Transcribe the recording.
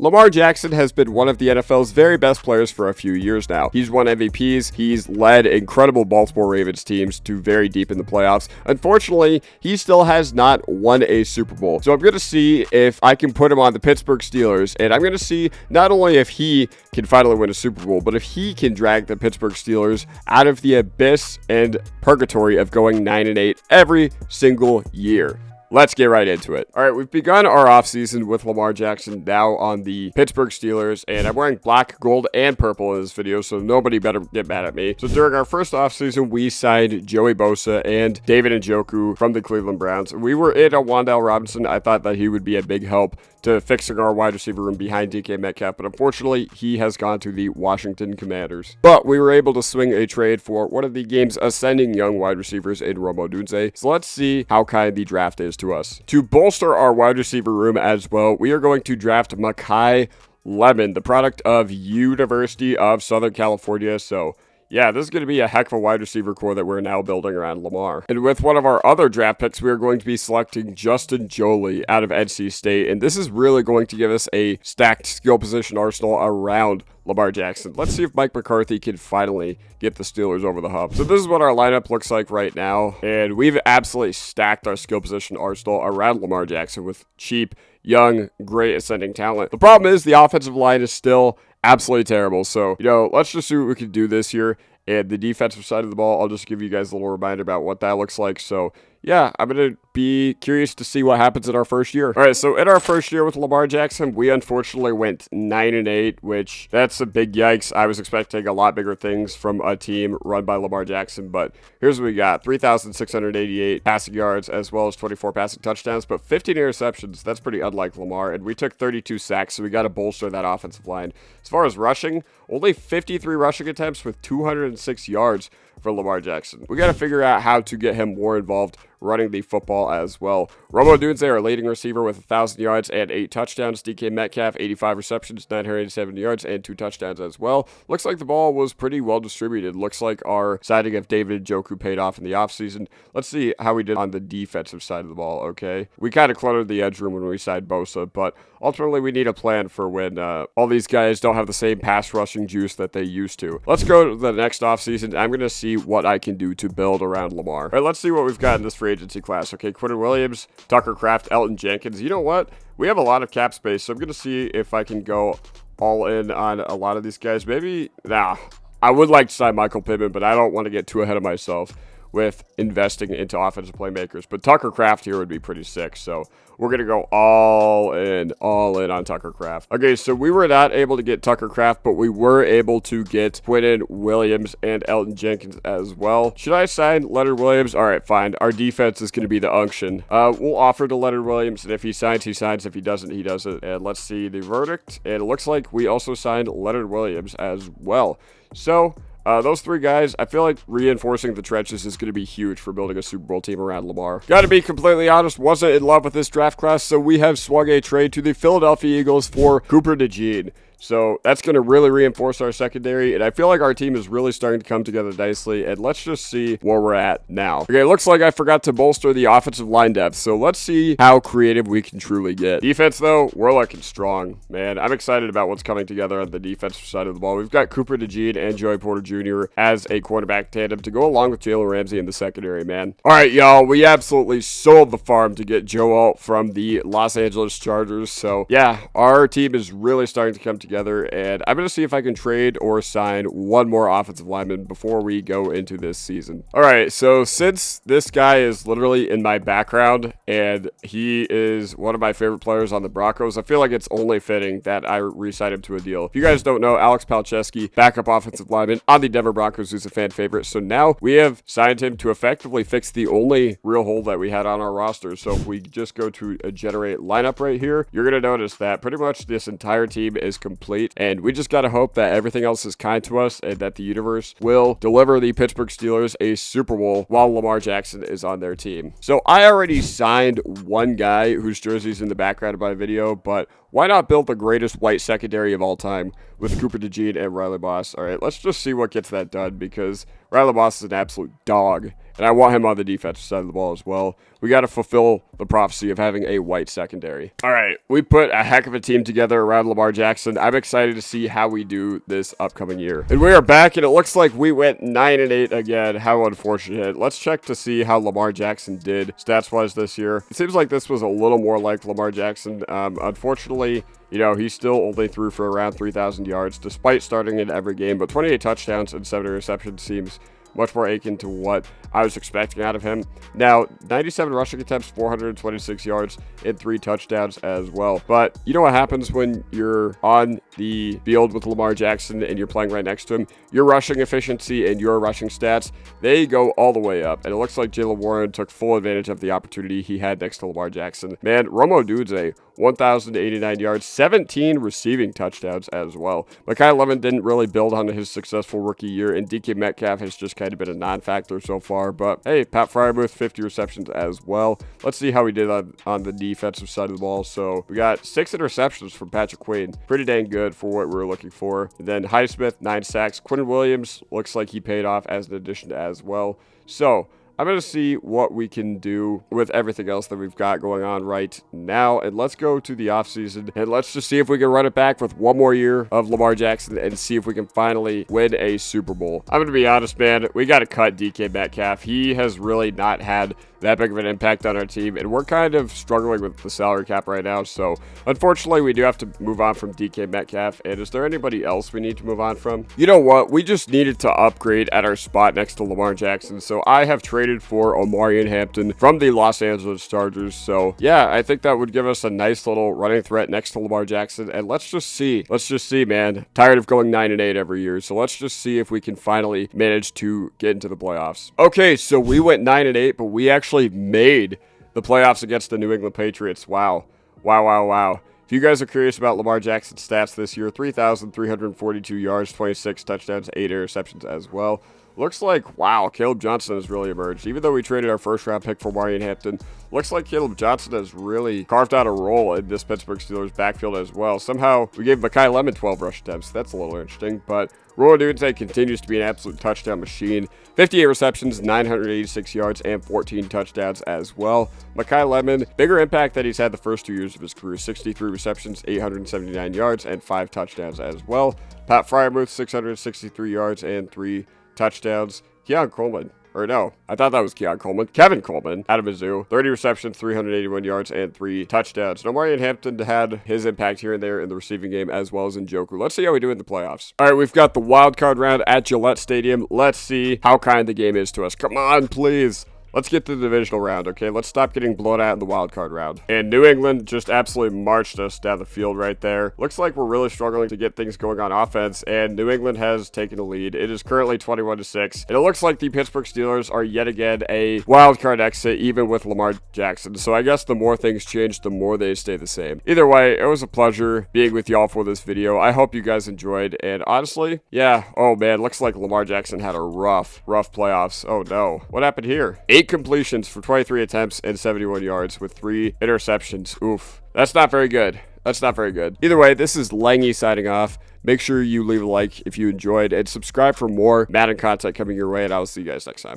Lamar Jackson has been one of the NFL's very best players for a few years now. He's won MVPs, he's led incredible Baltimore Ravens teams to very deep in the playoffs. Unfortunately, he still has not won a Super Bowl. So I'm going to see if I can put him on the Pittsburgh Steelers, and I'm going to see not only if he can finally win a Super Bowl, but if he can drag the Pittsburgh Steelers out of the abyss and purgatory of going 9-8 every single year. Let's get right into it. All right, we've begun our offseason with Lamar Jackson now on the Pittsburgh Steelers, and I'm wearing black, gold, and purple in this video, so nobody better get mad at me. So during our first offseason, we signed Joey Bosa and David Njoku from the Cleveland Browns. We were in on Wan'Dale Robinson. I thought that he would be a big help to fixing our wide receiver room behind DK Metcalf, but unfortunately, he has gone to the Washington Commanders. But we were able to swing a trade for one of the game's ascending young wide receivers in Rome Odunze. So let's see how kind the draft is to us. To bolster our wide receiver room as well, we are going to draft Makai Lemon, the product of University of Southern California. So yeah, this is going to be a heck of a wide receiver core that we're now building around Lamar. And with one of our other draft picks, we are going to be selecting Justin Joly out of NC State. And this is really going to give us a stacked skill position arsenal around Lamar Jackson. Let's see if Mike McCarthy can finally get the Steelers over the hump. So this is what our lineup looks like right now. And we've absolutely stacked our skill position arsenal around Lamar Jackson with cheap, young, great ascending talent. The problem is the offensive line is still absolutely terrible. So, let's just see what we can do this year. And the defensive side of the ball, I'll just give you guys a little reminder about what that looks like. So, yeah, I'm going to be curious to see what happens in our first year. All right, so in our first year with Lamar Jackson, we unfortunately went 9-8, which that's a big yikes. I was expecting a lot bigger things from a team run by Lamar Jackson, but here's what we got. 3,688 passing yards as well as 24 passing touchdowns, but 15 interceptions. That's pretty unlike Lamar, and we took 32 sacks, so we got to bolster that offensive line. As far as rushing, only 53 rushing attempts with 206 yards for Lamar Jackson. We got to figure out how to get him more involved running the football as well. Rome Odunze, our leading receiver with 1,000 yards and 8 touchdowns. DK Metcalf, 85 receptions, 987 yards, and 2 touchdowns as well. Looks like the ball was pretty well distributed. Looks like our signing of David Njoku paid off in the offseason. Let's see how we did on the defensive side of the ball, okay? We kind of cluttered the edge room when we signed Bosa, but ultimately we need a plan for when all these guys don't have the same pass rushing juice that they used to. Let's go to the next offseason. I'm going to see what I can do to build around Lamar. All right, let's see what we've got in this free agency class. Okay, Quentin Williams, Tucker Kraft, Elton Jenkins. You know what? We have a lot of cap space, so I'm going to see if I can go all in on a lot of these guys. Maybe, I would like to sign Michael Pittman, but I don't want to get too ahead of myself with investing into offensive playmakers. But Tucker Kraft here would be pretty sick, so we're going to go all in on Tucker Kraft. Okay, so we were not able to get Tucker Kraft, but we were able to get Quentin Williams and Elton Jenkins as well. Should I sign Leonard Williams? All right, fine. Our defense is going to be the unction. We'll offer to Leonard Williams, and if he signs, he signs. If he doesn't, he doesn't. And let's see the verdict. And it looks like we also signed Leonard Williams as well. So those three guys, I feel like reinforcing the trenches is going to be huge for building a Super Bowl team around Lamar. Got to be completely honest, wasn't in love with this draft class, so we have swung a trade to the Philadelphia Eagles for Cooper DeJean. So that's going to really reinforce our secondary, and I feel like our team is really starting to come together nicely, and let's just see where we're at now. Okay, looks like I forgot to bolster the offensive line depth, so let's see how creative we can truly get. Defense, though, we're looking strong, man. I'm excited about what's coming together on the defensive side of the ball. We've got Cooper DeJean and Joey Porter Jr. as a quarterback tandem to go along with Jalen Ramsey in the secondary, man. All right, y'all, we absolutely sold the farm to get Joe Alt from the Los Angeles Chargers, so yeah, our team is really starting to come together, and I'm going to see if I can trade or sign one more offensive lineman before we go into this season. All right, so since this guy is literally in my background and he is one of my favorite players on the Broncos, I feel like it's only fitting that I re-sign him to a deal. If you guys don't know, Alex Palczewski, backup offensive lineman on the Denver Broncos, who's a fan favorite. So now we have signed him to effectively fix the only real hole that we had on our roster. So if we just go to a generate lineup right here, you're going to notice that pretty much this entire team is complete. And we just got to hope that everything else is kind to us and that the universe will deliver the Pittsburgh Steelers a Super Bowl while Lamar Jackson is on their team. So I already signed one guy whose jersey's in the background of my video, but why not build the greatest white secondary of all time with Cooper DeJean and Riley Moss? All right, let's just see what gets that done, because Riley Moss is an absolute dog, and I want him on the defensive side of the ball as well. We got to fulfill the prophecy of having a white secondary. All right, we put a heck of a team together around Lamar Jackson. I'm excited to see how we do this upcoming year. And we are back, and it looks like we went 9-8 again. How unfortunate. Let's check to see how Lamar Jackson did stats-wise this year. It seems like this was a little more like Lamar Jackson. Unfortunately, you know, he still only threw for around 3,000 yards despite starting in every game, but 28 touchdowns and 7 interceptions seems much more akin to what I was expecting out of him. Now, 97 rushing attempts, 426 yards, and 3 touchdowns as well. But you know what happens when you're on the field with Lamar Jackson and you're playing right next to him? Your rushing efficiency and your rushing stats, they go all the way up. And it looks like Jaylen Warren took full advantage of the opportunity he had next to Lamar Jackson. Man, Rome Odunze, 1,089 yards, 17 receiving touchdowns as well. Mekhi Lemon didn't really build on his successful rookie year, and DK Metcalf has just kind of been a non-factor so far. But hey, Pat Freiermuth, 50 receptions as well. Let's see how we did on the defensive side of the ball. So we got 6 interceptions from Patrick Queen. Pretty dang good for what we were looking for. And then Highsmith, 9 sacks. Quinn Williams looks like he paid off as an addition as well. So I'm going to see what we can do with everything else that we've got going on right now. And let's go to the offseason, and let's just see if we can run it back with one more year of Lamar Jackson and see if we can finally win a Super Bowl. I'm going to be honest, man. We got to cut DK Metcalf. He has really not had that big of an impact on our team, and we're kind of struggling with the salary cap right now. So unfortunately, we do have to move on from DK Metcalf. And is there anybody else we need to move on from? You know what? We just needed to upgrade at our spot next to Lamar Jackson. So I have traded for Omarion Hampton from the Los Angeles Chargers. So yeah, I think that would give us a nice little running threat next to Lamar Jackson. And let's just see, man. Tired of going 9-8 every year. So let's just see if we can finally manage to get into the playoffs. Okay, so we went 9-8, but we actually made the playoffs against the New England Patriots. Wow. If you guys are curious about Lamar Jackson's stats this year, 3,342 yards, 26 touchdowns, 8 interceptions as well. Looks like, wow, Caleb Johnson has really emerged. Even though we traded our first-round pick for Omarion Hampton, looks like Caleb Johnson has really carved out a role in this Pittsburgh Steelers backfield as well. Somehow, we gave Mekhi Lemon 12 rush attempts. That's a little interesting, but Rome Odunze continues to be an absolute touchdown machine. 58 receptions, 986 yards, and 14 touchdowns as well. Mekhi Lemon, bigger impact that he's had the first 2 years of his career. 63 receptions, 879 yards, and 5 touchdowns as well. Pat Freiermuth, 663 yards and 3 touchdowns. Kevin Coleman, out of Mizzou, 30 receptions, 381 yards, and 3 touchdowns. Now, Omarion Hampton had his impact here and there in the receiving game as well as in Njoku. Let's see how we do in the playoffs. All right, we've got the wild card round at Gillette Stadium. Let's see how kind the game is to us. Come on, please. Let's get to the divisional round, okay? Let's stop getting blown out in the wild card round. And New England just absolutely marched us down the field right there. Looks like we're really struggling to get things going on offense, and New England has taken the lead. It is currently 21-6, and it looks like the Pittsburgh Steelers are yet again a wild card exit, even with Lamar Jackson. So I guess the more things change, the more they stay the same. Either way, it was a pleasure being with y'all for this video. I hope you guys enjoyed, and honestly, yeah, oh man, looks like Lamar Jackson had a rough playoffs. Oh no, what happened here? 8 completions for 23 attempts and 71 yards with 3 interceptions. Oof. That's not very good. Either way, this is Langy signing off. Make sure you leave a like if you enjoyed and subscribe for more Madden content coming your way, and I will see you guys next time.